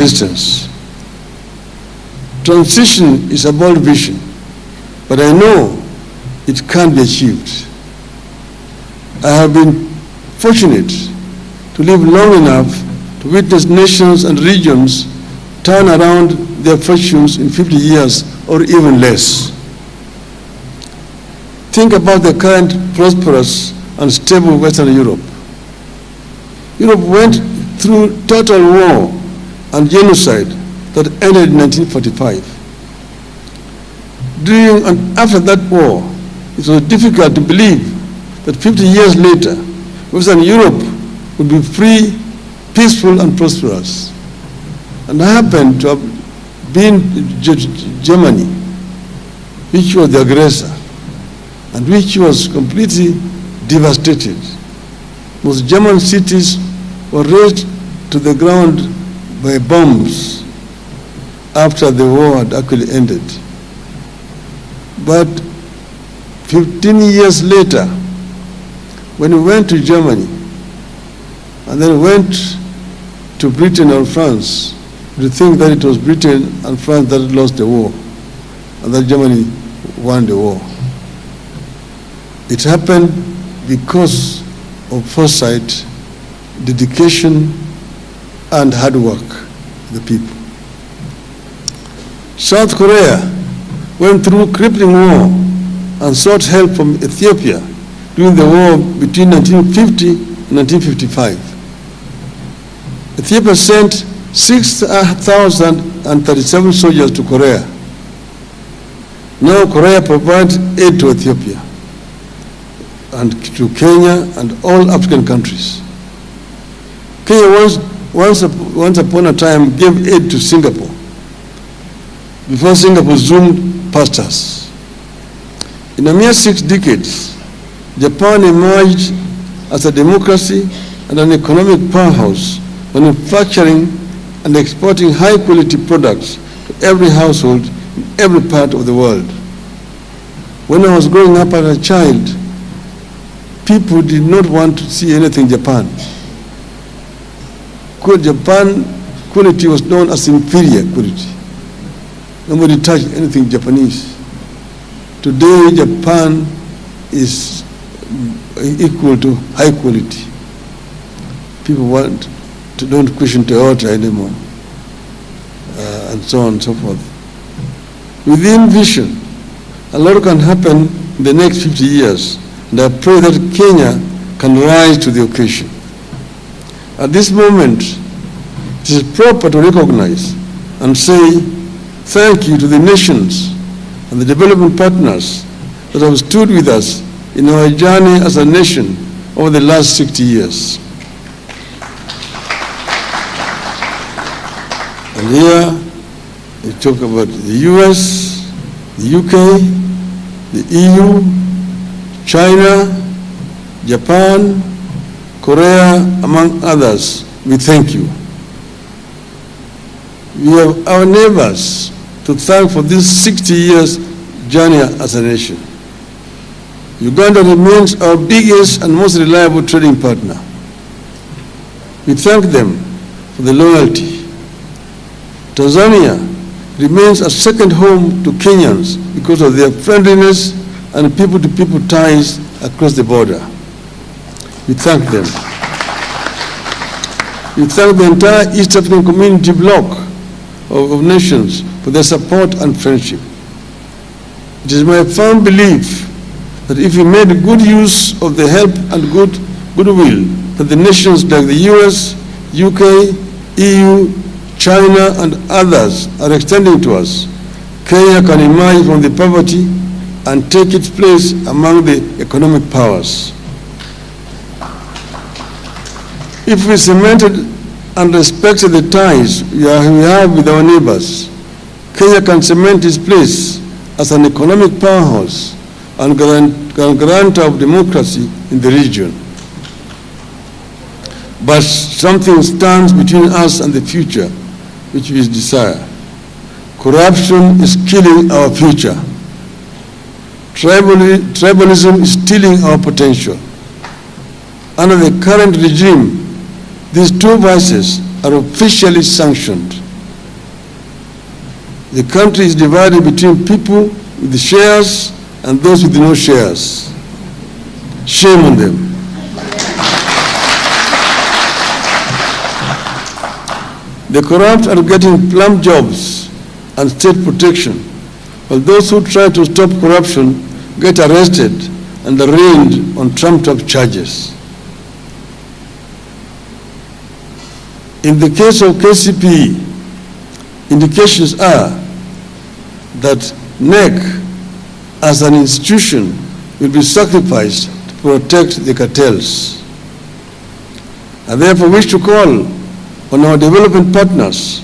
distance. Transition is a bold vision, but I know it can be achieved. I have been fortunate to live long enough to witness nations and regions turn around their fortunes in 50 years or even less. Think about the current prosperous and stable Western Europe. Europe went through total war and genocide that ended in 1945. During and after that war, it was difficult to believe that 50 years later, Western Europe would be free, peaceful, and prosperous. And I happened to have been Germany, which was the aggressor, and which was completely devastated. Most German cities were razed to the ground by bombs after the war had actually ended. But 15 years later, when we went to Germany and then went to Britain or France, we think that it was Britain and France that lost the war and that Germany won the war. It happened because of foresight, dedication, and hard work of the people. South Korea went through crippling war and sought help from Ethiopia during the war between 1950 and 1955. Ethiopia sent 6,037 soldiers to Korea. Now Korea provides aid to Ethiopia and to Kenya and all African countries. Kenya once upon a time gave aid to Singapore before Singapore zoomed past us. In a mere 6 decades, Japan emerged as a democracy and an economic powerhouse, manufacturing and exporting high-quality products to every household in every part of the world. When I was growing up as a child, people did not want to see anything Japan. Japan quality was known as inferior quality. Nobody touched anything Japanese. Today, Japan is equal to high quality. People don't question Toyota anymore, and so on and so forth. Within vision, a lot can happen in the next 50 years, and I pray that Kenya can rise to the occasion. At this moment, it is proper to recognize and say thank you to the nations and the development partners that have stood with us in our journey as a nation over the last 60 years. And here we talk about the US, the UK, the EU, China, Japan, Korea, among others. We thank you. We have our neighbors to thank for this 60 years journey as a nation. Uganda remains our biggest and most reliable trading partner. We thank them for the loyalty. Tanzania remains a second home to Kenyans because of their friendliness and people-to-people ties across the border. We thank them. We thank the entire East African community bloc of nations for their support and friendship. It is my firm belief that if we made good use of the help and goodwill that the nations like the US, UK, EU, China, and others are extending to us, Kenya can emerge from the poverty and take its place among the economic powers. If we cemented and respected the ties we have with our neighbors, Kenya can cement its place as an economic powerhouse and guarantor of democracy in the region. But something stands between us and the future, which we desire. Corruption is killing our future. Tribalism is stealing our potential. Under the current regime, these two vices are officially sanctioned. The country is divided between people with shares and those with no shares. Shame on them. The corrupt are getting plum jobs and state protection, while those who try to stop corruption get arrested and arraigned on trumped-up charges. In the case of Kcpe, indications are that NEC as an institution will be sacrificed to protect the cartels. I therefore wish to call on our development partners